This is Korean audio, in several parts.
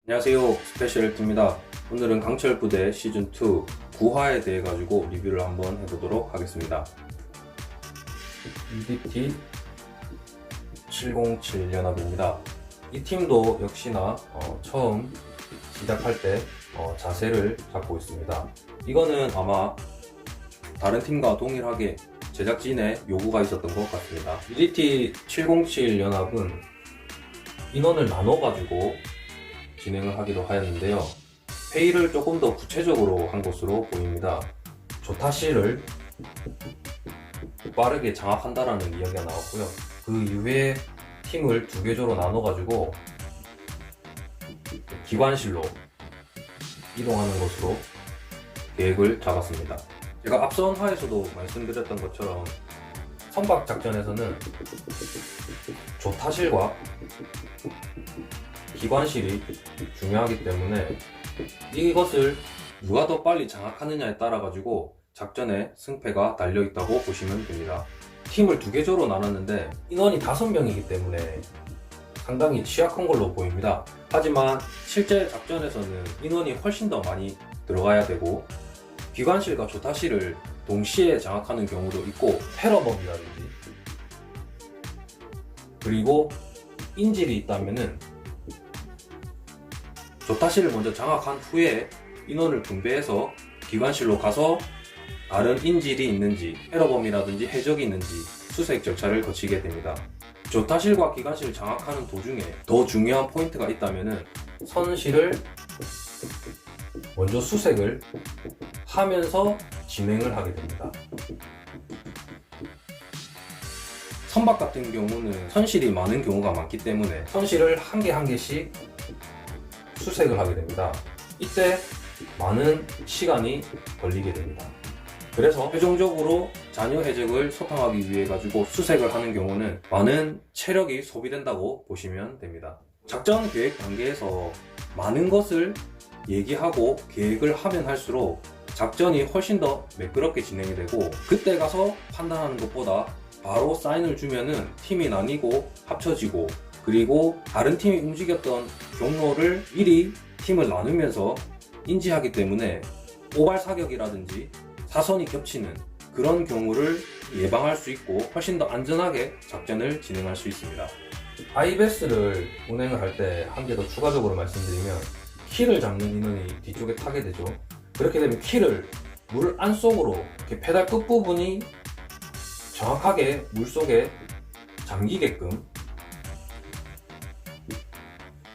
안녕하세요, 스페셜LT입니다. 오늘은 강철부대 시즌2 9화에 대해 가지고 리뷰를 한번 해보도록 하겠습니다. UDT 707 연합입니다. 이 팀도 역시나 처음 시작할 때 자세를 잡고 있습니다. 이거는 아마 다른 팀과 동일하게 제작진의 요구가 있었던 것 같습니다. UDT 707 연합은 인원을 나눠가지고 진행을 하기로 하였는데요. 회의를 조금 더 구체적으로 한 것으로 보입니다. 조타시를 빠르게 장악한다라는 이야기가 나왔고요. 그 이후에 팀을 두 개조로 나눠가지고 기관실로 이동하는 것으로 계획을 잡았습니다. 제가 앞선 화에서도 말씀드렸던 것처럼 선박 작전에서는 조타실과 기관실이 중요하기 때문에 이것을 누가 더 빨리 장악하느냐에 따라 가지고 작전의 승패가 달려있다고 보시면 됩니다. 팀을 두 개조로 나눴는데 인원이 5명이기 때문에 상당히 취약한 걸로 보입니다. 하지만 실제 작전에서는 인원이 훨씬 더 많이 들어가야 되고 기관실과 조타실을 동시에 장악하는 경우도 있고 테러범이라든지 그리고 인질이 있다면은 조타실을 먼저 장악한 후에 인원을 분배해서 기관실로 가서 다른 인질이 있는지 테러범이라든지 해적이 있는지 수색 절차를 거치게 됩니다. 조타실과 기관실을 장악하는 도중에 더 중요한 포인트가 있다면 선실을 먼저 수색을 하면서 진행을 하게 됩니다. 선박 같은 경우는 선실이 많은 경우가 많기 때문에 선실을 한 개 한 개씩 수색을 하게 됩니다. 이때 많은 시간이 걸리게 됩니다. 그래서 최종적으로 잔여 해적을 소탕하기 위해 가지고 수색을 하는 경우는 많은 체력이 소비된다고 보시면 됩니다. 작전 계획 단계에서 많은 것을 얘기하고 계획을 하면 할수록 작전이 훨씬 더 매끄럽게 진행이 되고 그때 가서 판단하는 것보다 바로 사인을 주면은 팀이 나뉘고 합쳐지고 그리고 다른 팀이 움직였던 경로를 미리 팀을 나누면서 인지하기 때문에 오발사격이라든지 사선이 겹치는 그런 경우를 예방할 수 있고 훨씬 더 안전하게 작전을 진행할 수 있습니다. 아이베스를 운행을 할 때 한 개 더 추가적으로 말씀드리면 키를 잡는 인원이 뒤쪽에 타게 되죠. 그렇게 되면 키를 물 안속으로 이렇게 페달 끝부분이 정확하게 물속에 잠기게끔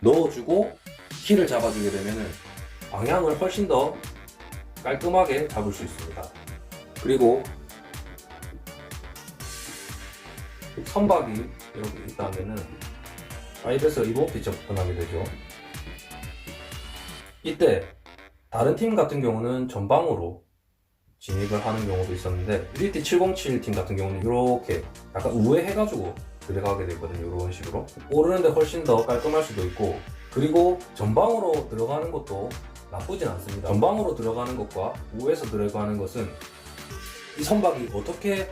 넣어주고 키를 잡아주게 되면 방향을 훨씬 더 깔끔하게 잡을 수 있습니다. 그리고 선박이 이렇게 있다면 아이베스가 이렇게 접근하게 되죠. 이때 다른 팀 같은 경우는 전방으로 진입을 하는 경우도 있었는데 UDT 707 팀 같은 경우는 이렇게 약간 우회해가지고 들어가게 되거든요. 이런 식으로 오르는데 훨씬 더 깔끔할 수도 있고 그리고 전방으로 들어가는 것도 나쁘진 않습니다. 전방으로 들어가는 것과 우회에서 들어가는 것은 이 선박이 어떻게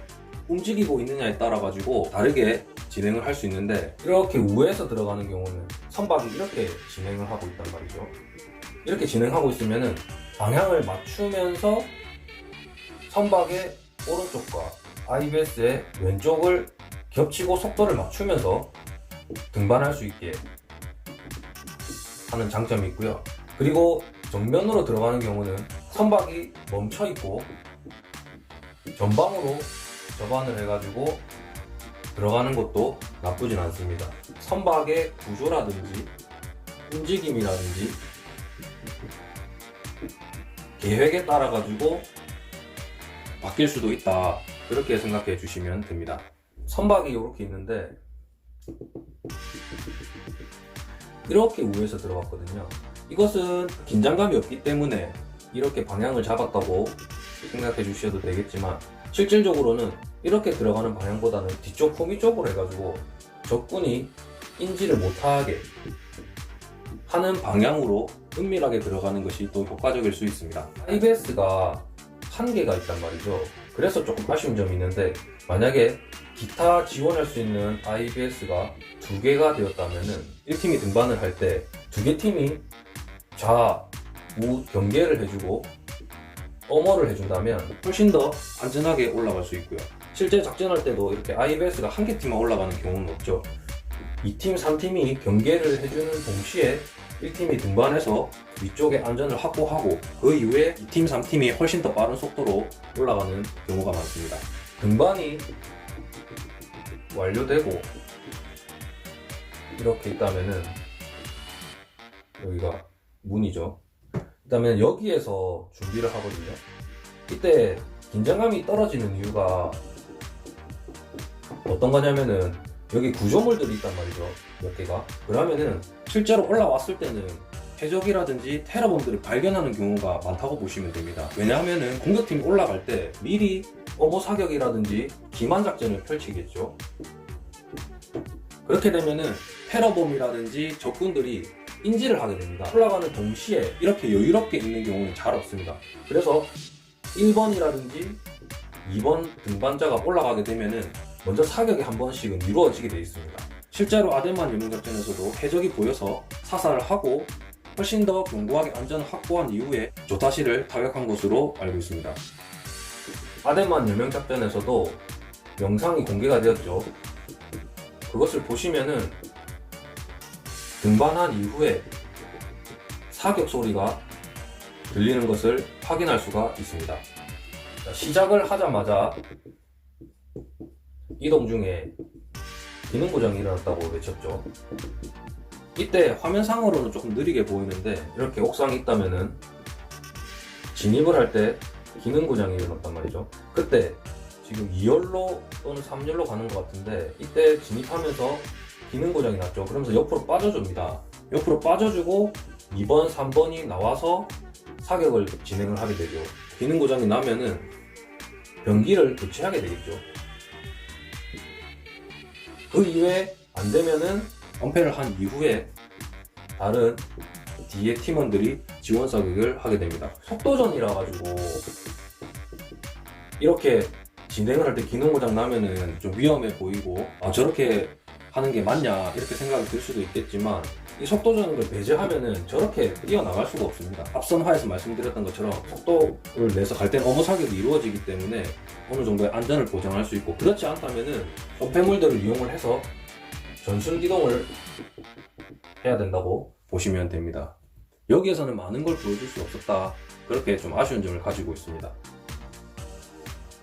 움직이고 있느냐에 따라 가지고 다르게 진행을 할 수 있는데 이렇게 우회에서 들어가는 경우는 선박이 이렇게 진행을 하고 있단 말이죠. 이렇게 진행하고 있으면은 방향을 맞추면서 선박의 오른쪽과 아이베스의 왼쪽을 겹치고 속도를 맞추면서 등반할 수 있게 하는 장점이 있고요. 그리고 정면으로 들어가는 경우는 선박이 멈춰 있고 전방으로 접안을 해가지고 들어가는 것도 나쁘진 않습니다. 선박의 구조라든지 움직임이라든지 계획에 따라 가지고 바뀔 수도 있다. 그렇게 생각해 주시면 됩니다. 선박이 이렇게 있는데 이렇게 우회해서 들어갔거든요. 이것은 긴장감이 없기 때문에 이렇게 방향을 잡았다고 생각해 주셔도 되겠지만 실질적으로는 이렇게 들어가는 방향보다는 뒤쪽 후미 쪽으로 해가지고 적군이 인지를 못하게 하는 방향으로 은밀하게 들어가는 것이 또 효과적일 수 있습니다. IBS가 한 개가 있단 말이죠. 그래서 조금 아쉬운 점이 있는데 만약에 기타 지원할 수 있는 IBS가 2개가 되었다면은 1팀이 등반을 할 때 2개 팀이 좌우 경계를 해주고 어머를 해준다면 훨씬 더 안전하게 올라갈 수 있고요. 실제 작전할 때도 이렇게 IBS가 한 개 팀만 올라가는 경우는 없죠. 2팀, 3팀이 경계를 해주는 동시에 1팀이 등반해서 위쪽에 안전을 확보하고 그 이후에 2팀, 3팀이 훨씬 더 빠른 속도로 올라가는 경우가 많습니다. 등반이 완료되고 이렇게 있다면은 여기가 문이죠. 그다음에 여기에서 준비를 하거든요. 이때 긴장감이 떨어지는 이유가 어떤 거냐면은 여기 구조물들이 있단 말이죠. 몇 개가. 그러면은 실제로 올라왔을 때는 해적이라든지 테러범들을 발견하는 경우가 많다고 보시면 됩니다. 왜냐하면은 공격팀이 올라갈 때 미리 어머 사격이라든지 기만 작전을 펼치겠죠. 그렇게 되면은 테러범이라든지 적군들이 인지를 하게 됩니다. 올라가는 동시에 이렇게 여유롭게 있는 경우는 잘 없습니다. 그래서 1번이라든지 2번 등반자가 올라가게 되면은 먼저 사격이 한 번씩은 이루어지게 되어 있습니다. 실제로 아덴만 예문작전에서도 해적이 보여서 사살을 하고 훨씬 더 견고하게 안전을 확보한 이후에 조타시를 타격한 것으로 알고 있습니다. 아덴만 열명작전에서도 영상이 공개가 되었죠. 그것을 보시면은 등반한 이후에 사격 소리가 들리는 것을 확인할 수가 있습니다. 시작을 하자마자 이동 중에 기능 고장이 일어났다고 외쳤죠. 이때 화면상으로는 조금 느리게 보이는데 이렇게 옥상에 있다면은 진입을 할 때 기능 고장이 일어났단 말이죠. 그때 지금 2열로 또는 3열로 가는 것 같은데 이때 진입하면서 기능 고장이 났죠. 그러면서 옆으로 빠져줍니다. 옆으로 빠져주고 2번, 3번이 나와서 사격을 진행을 하게 되죠. 기능 고장이 나면은 변기를 교체하게 되겠죠. 그 이후에 안 되면은 은폐를 한 이후에 다른 뒤에 팀원들이 지원 사격을 하게 됩니다. 속도전이라 가지고 이렇게 진행을 할 때 기능 고장 나면은 좀 위험해 보이고 저렇게 하는 게 맞냐 이렇게 생각이 들 수도 있겠지만 이 속도전을 배제하면은 저렇게 뛰어나갈 수가 없습니다. 앞선 화에서 말씀드렸던 것처럼 속도를 내서 갈 때는 어머 사격이 이루어지기 때문에 어느 정도의 안전을 보장할 수 있고 그렇지 않다면은 은폐물들을 이용을 해서 전순 기동을 해야 된다고 보시면 됩니다. 여기에서는 많은 걸 보여줄 수 없었다. 그렇게 좀 아쉬운 점을 가지고 있습니다.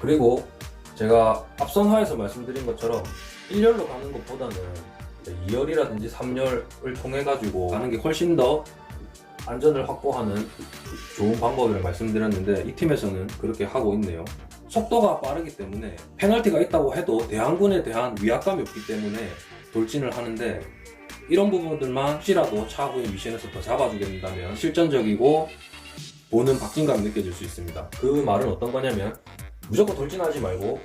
그리고 제가 앞선 화에서 말씀드린 것처럼 1열로 가는 것보다는 2열이라든지 3열을 통해 가지고 가는 게 훨씬 더 안전을 확보하는 좋은 방법을 말씀드렸는데 이 팀에서는 그렇게 하고 있네요. 속도가 빠르기 때문에 페널티가 있다고 해도 대항군에 대한 위압감이 없기 때문에 돌진을 하는데 이런 부분들만 혹시라도 차후의 미션에서 더 잡아주게 된다면 실전적이고 보는 박진감이 느껴질 수 있습니다. 그 말은 어떤 거냐면 무조건 돌진하지 말고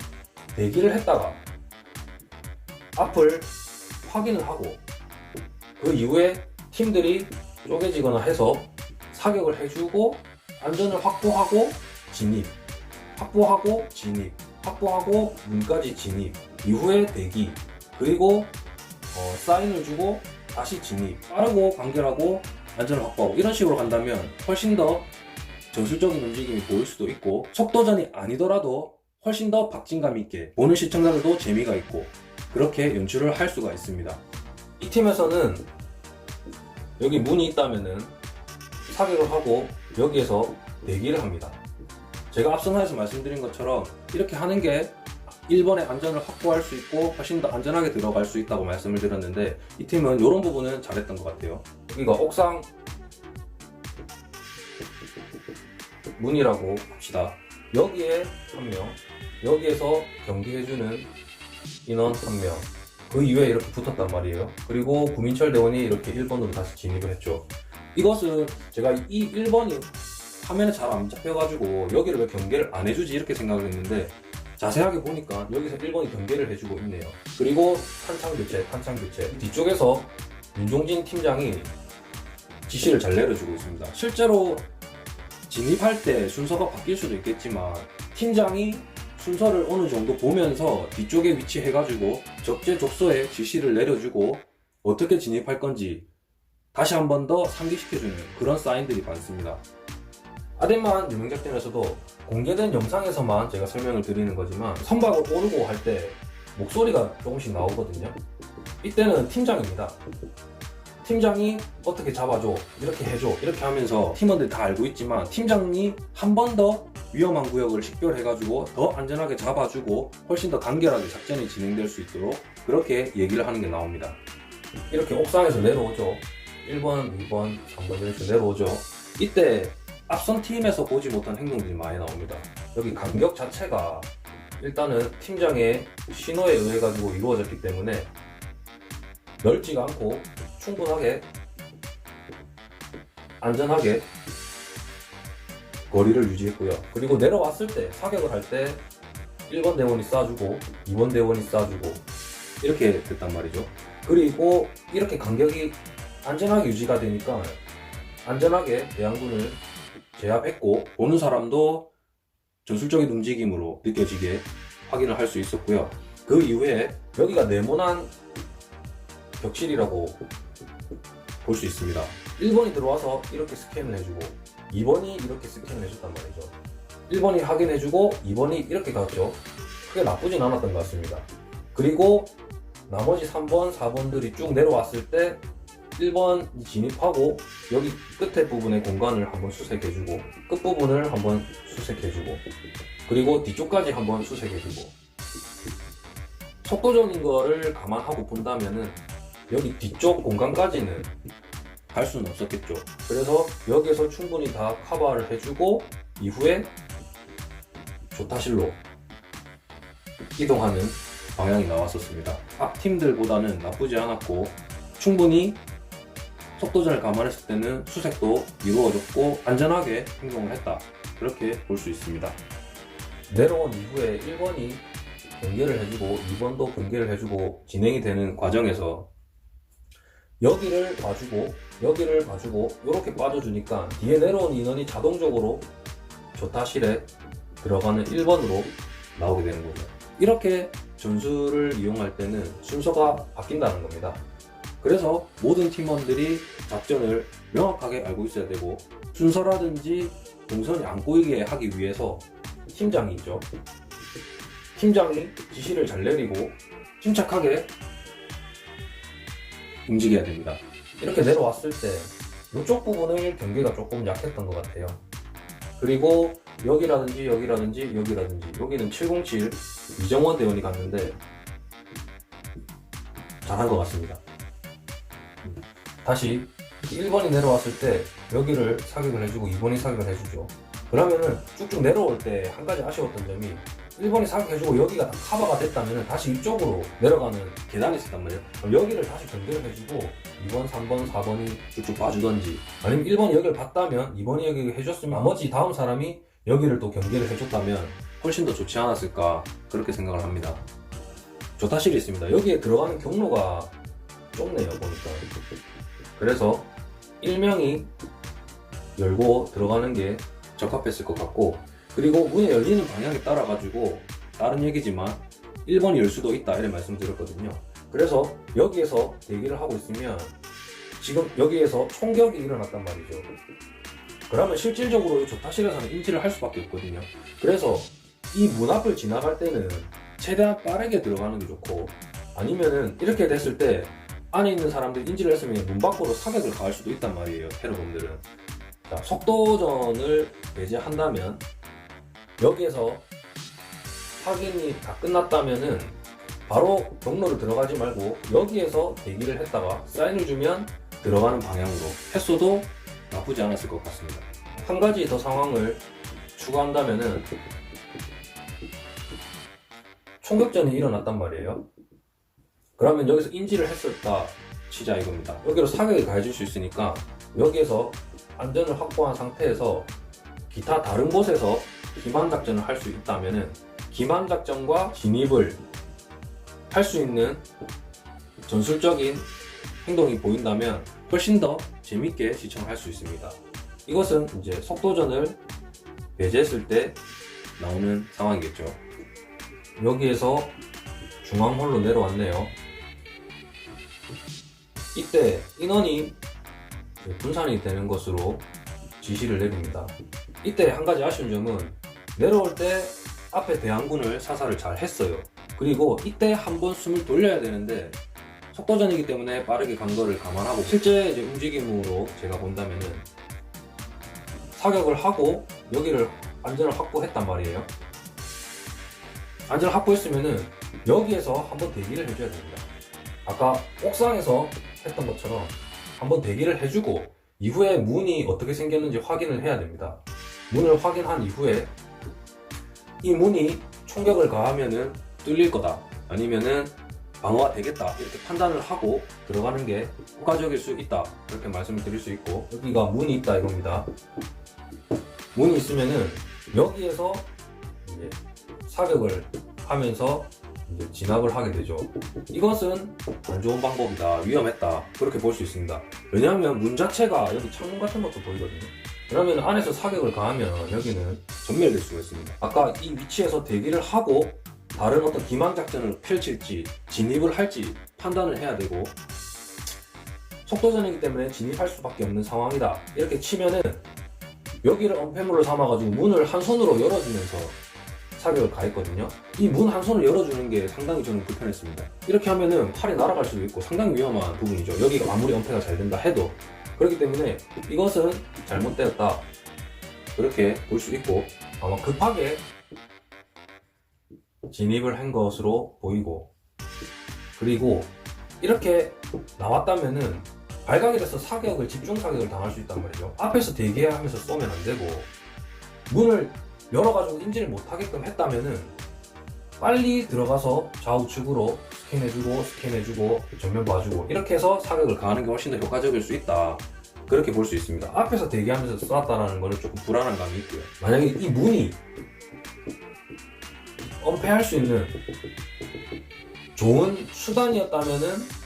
대기를 했다가 앞을 확인을 하고 그 이후에 팀들이 쪼개지거나 해서 사격을 해주고 안전을 확보하고 진입, 확보하고 진입, 확보하고 문까지 진입, 이후에 대기, 그리고 사인을 주고 다시 진입, 빠르고 간결하고 안전을 확보하고 이런 식으로 간다면 훨씬 더 전술적인 움직임이 보일 수도 있고 속도전이 아니더라도 훨씬 더 박진감 있게 보는 시청자들도 재미가 있고 그렇게 연출을 할 수가 있습니다. 이 팀에서는 여기 문이 있다면은 사격을 하고 여기에서 대기를 합니다. 제가 앞선 화에서 말씀드린 것처럼 이렇게 하는 게 1번의 안전을 확보할 수 있고 훨씬 더 안전하게 들어갈 수 있다고 말씀을 드렸는데 이 팀은 이런 부분은 잘했던 것 같아요. 여기가 옥상 문이라고 합시다. 여기에 1명, 여기에서 경기해주는 인원 1명, 그 이외에 이렇게 붙었단 말이에요. 그리고 구민철 대원이 이렇게 1번으로 다시 진입을 했죠. 이것은 제가 이 1번이 화면에 잘 안 잡혀가지고 여기를 왜 경계를 안 해주지 이렇게 생각을 했는데 자세하게 보니까 여기서 1번이 경계를 해주고 있네요. 그리고 탄창 교체 뒤쪽에서 윤종진 팀장이 지시를 잘 내려주고 있습니다. 실제로 진입할 때 순서가 바뀔 수도 있겠지만 팀장이 순서를 어느 정도 보면서 뒤쪽에 위치해가지고 적재적소에 지시를 내려주고 어떻게 진입할 건지 다시 한 번 더 상기시켜주는 그런 사인들이 많습니다. 아덴만 유명작전에서도 공개된 영상에서만 제가 설명을 드리는 거지만 선박을 오르고 할 때 목소리가 조금씩 나오거든요. 이때는 팀장입니다. 팀장이 어떻게 잡아줘, 이렇게 해줘, 이렇게 하면서 팀원들이 다 알고 있지만 팀장이 한 번 더 위험한 구역을 식별해가지고 더 안전하게 잡아주고 훨씬 더 간결하게 작전이 진행될 수 있도록 그렇게 얘기를 하는 게 나옵니다. 이렇게 옥상에서 내려오죠. 1번, 2번, 3번 이렇게 내려오죠. 이때 앞선 팀에서 보지 못한 행동들이 많이 나옵니다. 여기 간격 자체가 일단은 팀장의 신호에 의해 가지고 이루어졌기 때문에 넓지가 않고 충분하게 안전하게 거리를 유지했고요. 그리고 내려왔을 때 사격을 할 때 1번 대원이 쏴주고 2번 대원이 쏴주고 이렇게 됐단 말이죠. 그리고 이렇게 간격이 안전하게 유지가 되니까 안전하게 대항군을 제압했고 보는 사람도 전술적인 움직임으로 느껴지게 확인을 할 수 있었고요. 그 이후에 여기가 네모난 벽실이라고 볼 수 있습니다. 1번이 들어와서 이렇게 스캔을 해주고 2번이 이렇게 스캔을 해줬단 말이죠. 1번이 확인해주고 2번이 이렇게 갔죠. 크게 나쁘진 않았던 것 같습니다. 그리고 나머지 3번, 4번들이 쭉 내려왔을 때 1번이 진입하고 여기 끝에 부분의 공간을 한번 수색해주고 끝부분을 한번 수색해주고 그리고 뒤쪽까지 한번 수색해주고 속도적인 거를 감안하고 본다면은 여기 뒤쪽 공간까지는 갈 수는 없었겠죠. 그래서 여기에서 충분히 다 커버를 해주고 이후에 조타실로 이동하는 방향이 나왔었습니다. 앞 팀들보다는 나쁘지 않았고 충분히 속도전을 감안했을 때는 수색도 이루어졌고 안전하게 행동을 했다. 그렇게 볼 수 있습니다. 내려온 이후에 1번이 경계를 해주고 2번도 경계를 해주고 진행이 되는 과정에서 여기를 봐주고 여기를 봐주고 이렇게 빠져주니까 뒤에 내려온 인원이 자동적으로 조타실에 들어가는 1번으로 나오게 되는 거죠. 이렇게 전술을 이용할 때는 순서가 바뀐다는 겁니다. 그래서 모든 팀원들이 작전을 명확하게 알고 있어야 되고 순서라든지 동선이 안 꼬이게 하기 위해서 팀장이 있죠. 팀장이 지시를 잘 내리고 침착하게 움직여야 됩니다. 이렇게 내려왔을 때 이쪽 부분을 경계가 조금 약했던 것 같아요. 그리고 여기라든지 여기라든지 여기라든지 여기는 707 이정원 대원이 갔는데 잘한 것 같습니다. 다시 1번이 내려왔을 때 여기를 사격을 해주고 2번이 사격을 해주죠. 그러면은 쭉쭉 내려올 때 한 가지 아쉬웠던 점이 1번이 사격해주고 여기가 다 커버가 됐다면 다시 이쪽으로 내려가는 계단이 있었단 말이에요. 그럼 여기를 다시 경계를 해주고 2번, 3번, 4번이 쭉쭉 봐주던지 아니면 1번이 여기를 봤다면 2번이 여기를 해줬으면 나머지 다음 사람이 여기를 또 경계를 해줬다면 훨씬 더 좋지 않았을까 그렇게 생각을 합니다. 조타실이 있습니다. 여기에 들어가는 경로가 좁네요 보니까. 그래서 1명이 열고 들어가는 게 적합했을 것 같고 그리고 문이 열리는 방향에 따라 가지고 다른 얘기지만 1번이 열 수도 있다 이런 말씀 드렸거든요. 그래서 여기에서 대기를 하고 있으면 지금 여기에서 총격이 일어났단 말이죠. 그러면 실질적으로 이 조타실에서는 인지를 할 수밖에 없거든요. 그래서 이 문 앞을 지나갈 때는 최대한 빠르게 들어가는 게 좋고 아니면은 이렇게 됐을 때 안에 있는 사람들이 인지를 했으면 문 밖으로 사격을 가할 수도 있단 말이에요. 테러범들은. 자, 속도전을 배제한다면 여기에서 확인이 다 끝났다면은 바로 경로를 들어가지 말고 여기에서 대기를 했다가 사인을 주면 들어가는 방향으로 했어도 나쁘지 않았을 것 같습니다. 한 가지 더 상황을 추가한다면은 총격전이 일어났단 말이에요. 그러면 여기서 인지를 했었다 치자 이겁니다. 여기로 사격이 가해질 수 있으니까 여기에서 안전을 확보한 상태에서 기타 다른 곳에서 기만 작전을 할 수 있다면은 기만 작전과 진입을 할 수 있는 전술적인 행동이 보인다면 훨씬 더 재밌게 시청할 수 있습니다. 이것은 이제 속도전을 배제했을 때 나오는 상황이겠죠. 여기에서 중앙홀로 내려왔네요. 이때 인원이 분산이 되는 것으로 지시를 내립니다. 이때 한 가지 아쉬운 점은 내려올 때 앞에 대항군을 사살을 잘 했어요. 그리고 이때 한번 숨을 돌려야 되는데 속도전이기 때문에 빠르게 간 거를 감안하고 실제 이제 움직임으로 제가 본다면은 사격을 하고 여기를 안전을 확보했단 말이에요. 안전을 확보했으면은 여기에서 한번 대기를 해줘야 됩니다. 아까 옥상에서 했던 것처럼 한번 대기를 해주고 이후에 문이 어떻게 생겼는지 확인을 해야 됩니다. 문을 확인한 이후에 이 문이 총격을 가하면은 뚫릴 거다 아니면은 방어가 되겠다 이렇게 판단을 하고 들어가는 게 효과적일 수 있다 이렇게 말씀을 드릴 수 있고, 여기가 문이 있다 이겁니다. 문이 있으면은 여기에서 이제 사격을 하면서 이제 진압을 하게 되죠. 이것은 안 좋은 방법이다, 위험했다 그렇게 볼 수 있습니다. 왜냐하면 문 자체가 여기 창문 같은 것도 보이거든요. 그러면 안에서 사격을 가하면 여기는 전멸될 수가 있습니다. 아까 이 위치에서 대기를 하고 다른 어떤 기망 작전을 펼칠지 진입을 할지 판단을 해야 되고, 속도전이기 때문에 진입할 수밖에 없는 상황이다 이렇게 치면은 여기를 엄폐물로 삼아가지고 문을 한 손으로 열어주면서 사격을 가했거든요. 이 문 한 손을 열어주는 게 상당히 저는 불편했습니다. 이렇게 하면은 팔이 날아갈 수도 있고 상당히 위험한 부분이죠. 여기가 아무리 엄폐가 잘 된다 해도. 그렇기 때문에 이것은 잘못되었다 그렇게 볼 수 있고, 아마 급하게 진입을 한 것으로 보이고, 그리고 이렇게 나왔다면은 발각이 돼서 사격을 집중 사격을 당할 수 있단 말이죠. 앞에서 대기하면서 쏘면 안 되고 문을 열어가지고 인지를 못하게끔 했다면은 빨리 들어가서 좌우측으로 스캔해주고 정면 봐주고 이렇게 해서 사격을 가하는 게 훨씬 더 효과적일 수 있다 그렇게 볼 수 있습니다. 앞에서 대기하면서 쏘았다라는 거는 조금 불안한 감이 있고요. 만약에 이 문이 엄폐할 수 있는 좋은 수단이었다면은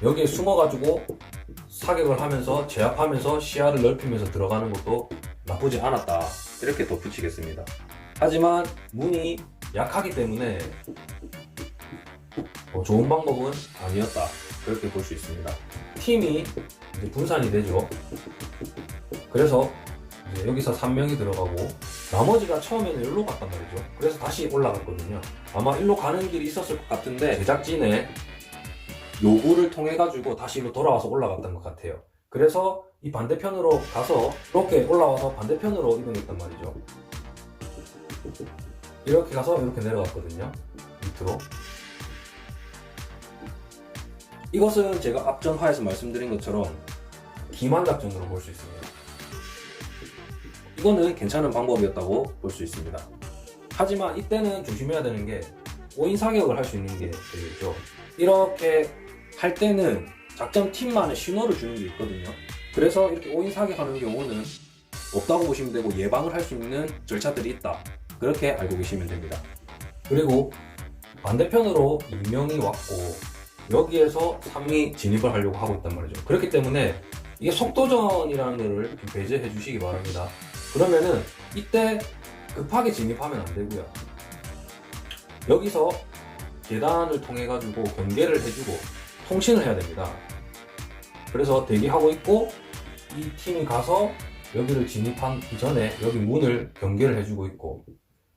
여기에 숨어가지고 사격을 하면서 제압하면서 시야를 넓히면서 들어가는 것도 나쁘지 않았다 이렇게 덧붙이겠습니다. 하지만 문이 약하기 때문에 좋은 방법은 아니었다 그렇게 볼 수 있습니다. 팀이 이제 분산이 되죠. 그래서 이제 여기서 3명이 들어가고 나머지가 처음에는 일로 갔단 말이죠. 그래서 다시 올라갔거든요. 아마 일로 가는 길이 있었을 것 같은데 제작진의 요구를 통해 가지고 다시 일로 돌아와서 올라갔던 것 같아요. 그래서 이 반대편으로 가서 이렇게 올라와서 반대편으로 이동했단 말이죠. 이렇게 가서 이렇게 내려갔거든요. 밑으로. 이것은 제가 앞전화에서 말씀드린 것처럼 기만 작전으로 볼 수 있습니다. 이거는 괜찮은 방법이었다고 볼 수 있습니다. 하지만 이때는 조심해야 되는 게 5인 사격을 할 수 있는 게 되겠죠. 이렇게 할 때는 작전팀만의 신호를 주는 게 있거든요. 그래서 이렇게 5인 사격하는 경우는 없다고 보시면 되고 예방을 할 수 있는 절차들이 있다 그렇게 알고 계시면 됩니다. 그리고 반대편으로 2명이 왔고 여기에서 3이 진입을 하려고 하고 있단 말이죠. 그렇기 때문에 이게 속도전이라는 거를 좀 배제해 주시기 바랍니다. 그러면은 이때 급하게 진입하면 안 되고요. 여기서 계단을 통해 가지고 경계를 해주고 통신을 해야 됩니다. 그래서 대기하고 있고 이 팀이 가서 여기를 진입하기 전에 여기 문을 경계를 해주고 있고,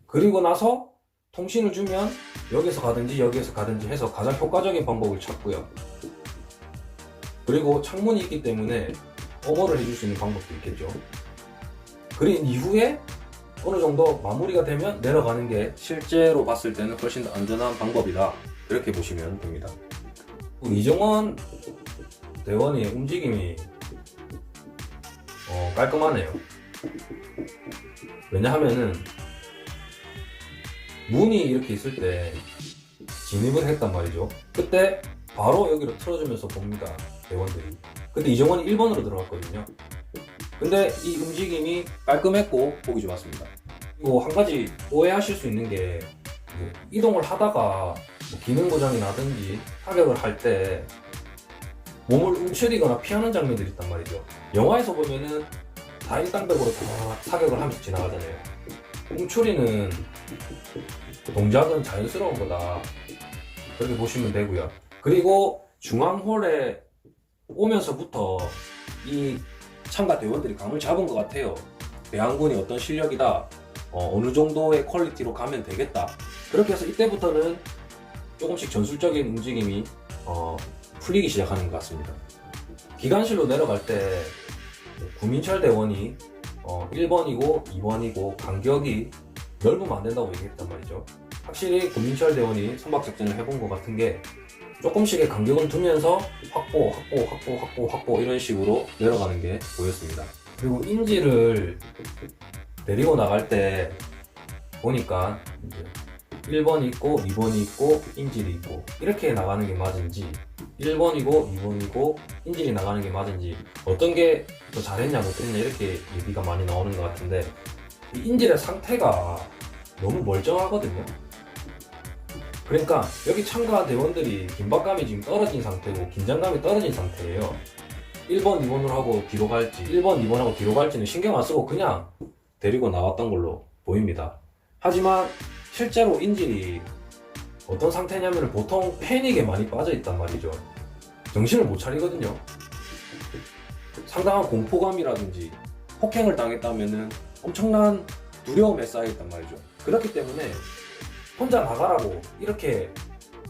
그리고 나서 통신을 주면 여기서 가든지 여기에서 가든지 해서 가장 효과적인 방법을 찾고요. 그리고 창문이 있기 때문에 어머를 해줄 수 있는 방법도 있겠죠. 그린 이후에 어느 정도 마무리가 되면 내려가는 게 실제로 봤을 때는 훨씬 더 안전한 방법이다 그렇게 보시면 됩니다. 이정원 대원의 움직임이 깔끔하네요. 왜냐하면은 문이 이렇게 있을 때 진입을 했단 말이죠. 그때 바로 여기로 틀어주면서 봅니다, 대원들이. 근데 이정원이 1번으로 들어갔거든요. 근데 이 움직임이 깔끔했고 보기 좋았습니다. 그리고 한 가지 오해하실 수 있는 게 이동을 하다가 기능 고장이 나든지 타격을 할 때 몸을 움츠리거나 피하는 장면들이 있단 말이죠. 영화에서 보면은 다 일당백으로 다 사격을 하면서 지나가잖아요. 움츠리는 동작은 자연스러운 거다 그렇게 보시면 되고요. 그리고 중앙홀에 오면서부터 이 참가 대원들이 감을 잡은 것 같아요. 배항군이 어떤 실력이다, 어느 정도의 퀄리티로 가면 되겠다. 그렇게 해서 이때부터는 조금씩 전술적인 움직임이 풀리기 시작하는 것 같습니다. 기관실로 내려갈 때 구민철 대원이 1번이고 2번이고 간격이 넓으면 안 된다고 얘기했단 말이죠. 확실히 구민철 대원이 선박작전을 해본 것 같은 게 조금씩의 간격은 두면서 확보 이런 식으로 내려가는 게 보였습니다. 그리고 인지를 데리고 나갈 때 보니까 이제 1번이 있고 2번이 있고 인질이 있고 이렇게 나가는 게 맞은지, 1번이고 2번이고 인질이 나가는 게 맞은지, 어떤 게 더 잘했냐 못했냐 이렇게 얘기가 많이 나오는 것 같은데, 이 인질의 상태가 너무 멀쩡하거든요. 그러니까 여기 참가 대원들이 긴박감이 지금 떨어진 상태고 긴장감이 떨어진 상태예요. 1번, 2번으로 하고 뒤로 갈지, 1번, 2번하고 뒤로 갈지는 신경 안 쓰고 그냥 데리고 나왔던 걸로 보입니다. 하지만 실제로 인질이 어떤 상태냐면 보통 패닉에 많이 빠져 있단 말이죠. 정신을 못 차리거든요. 상당한 공포감이라든지 폭행을 당했다면은 엄청난 두려움에 쌓여있단 말이죠. 그렇기 때문에 혼자 나가라고 이렇게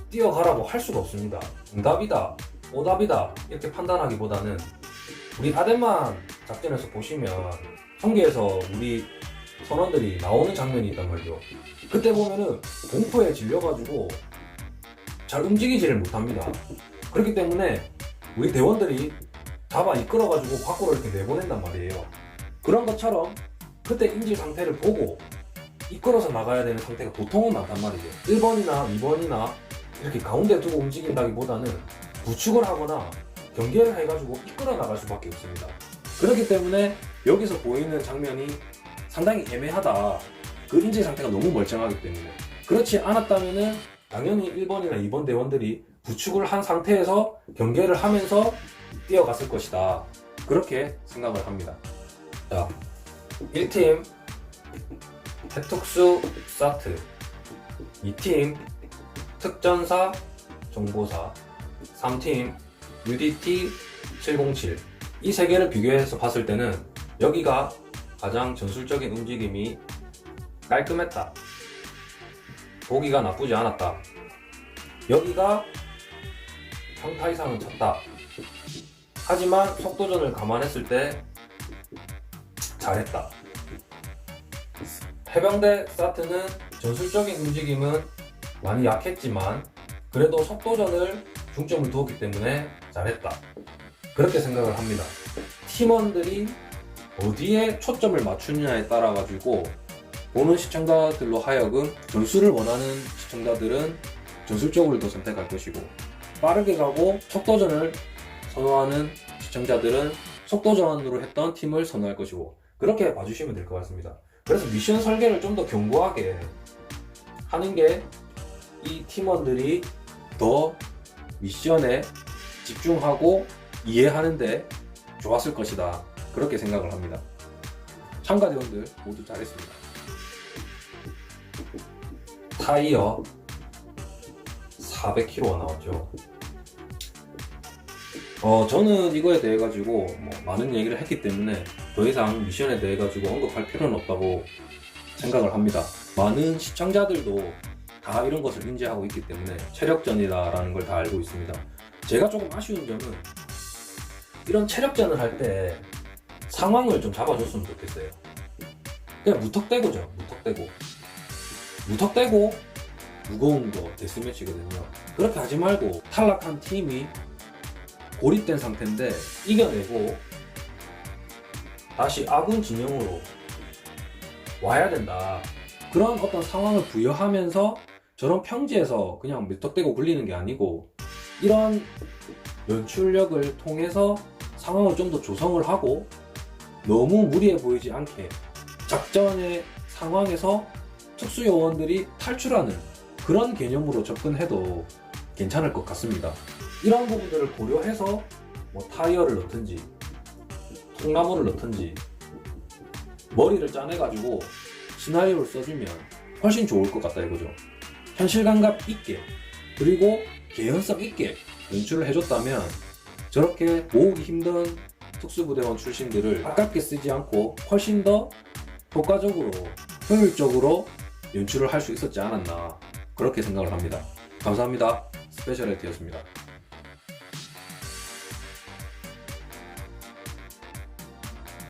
뛰어가라고 할 수가 없습니다. 응답이다, 오답이다 이렇게 판단하기보다는, 우리 아덴만 작전에서 보시면 성계에서 우리 선원들이 나오는 장면이 있단 말이죠. 그때 보면은 공포에 질려가지고 잘 움직이지를 못합니다. 그렇기 때문에 우리 대원들이 잡아 이끌어가지고 밖으로 이렇게 내보낸단 말이에요. 그런 것처럼 그때 인질 상태를 보고 이끌어서 나가야 되는 상태가 보통은 많단 말이죠. 1번이나 2번이나 이렇게 가운데 두고 움직인다기보다는 구축을 하거나 경계를 해가지고 이끌어 나갈 수밖에 없습니다. 그렇기 때문에 여기서 보이는 장면이 상당히 애매하다. 그 인질 상태가 너무 멀쩡하기 때문에. 그렇지 않았다면은 당연히 1번이나 2번 대원들이 구축을 한 상태에서 경계를 하면서 뛰어갔을 것이다. 그렇게 생각을 합니다. 자, 1팀 해특수 사트, 2팀 특전사 정보사, 3팀 UDT 707. 이 세 개를 비교해서 봤을 때는 여기가 가장 전술적인 움직임이 깔끔했다. 보기가 나쁘지 않았다. 여기가 평타 이상은 쳤다. 하지만 속도전을 감안했을 때 잘했다. 해병대 사트는 전술적인 움직임은 많이 약했지만 그래도 속도전을 중점을 두었기 때문에 잘했다. 그렇게 생각을 합니다. 팀원들이 어디에 초점을 맞추느냐에 따라 가지고 보는 시청자들로 하여금 전술을 원하는 시청자들은 전술적으로 더 선택할 것이고, 빠르게 가고 속도전을 선호하는 시청자들은 속도전으로 했던 팀을 선호할 것이고, 그렇게 봐주시면 될 것 같습니다. 그래서 미션 설계를 좀 더 견고하게 하는 게 이 팀원들이 더 미션에 집중하고 이해하는데 좋았을 것이다. 그렇게 생각을 합니다. 참가대원들 모두 잘했습니다. 타이어 400kg가 나왔죠. 저는 이거에 대해 가지고 많은 얘기를 했기 때문에 더 이상 미션에 대해 가지고 언급할 필요는 없다고 생각을 합니다. 많은 시청자들도 다 이런 것을 인지하고 있기 때문에 체력전이다라는 걸 다 알고 있습니다. 제가 조금 아쉬운 점은 이런 체력전을 할 때 상황을 좀 잡아줬으면 좋겠어요. 그냥 무턱대고죠. 무턱대고 무거운 거 데스매치거든요. 그렇게 하지 말고 탈락한 팀이 고립된 상태인데 이겨내고 다시 아군 진영으로 와야 된다. 그런 어떤 상황을 부여하면서 저런 평지에서 그냥 무턱대고 굴리는 게 아니고 이런 연출력을 통해서 상황을 좀 더 조성을 하고 너무 무리해 보이지 않게 작전의 상황에서 특수요원들이 탈출하는 그런 개념으로 접근해도 괜찮을 것 같습니다. 이런 부분들을 고려해서 타이어를 넣든지 통나무를 넣든지 머리를 짜내가지고 시나리오를 써주면 훨씬 좋을 것 같다 이거죠. 현실감각 있게 그리고 개연성 있게 연출을 해줬다면 저렇게 모으기 힘든 특수부대원 출신들을 아깝게 쓰지 않고 훨씬 더 효과적으로 효율적으로 연출을 할 수 있었지 않았나 그렇게 생각을 합니다. 감사합니다. 스페셜 에디였습니다.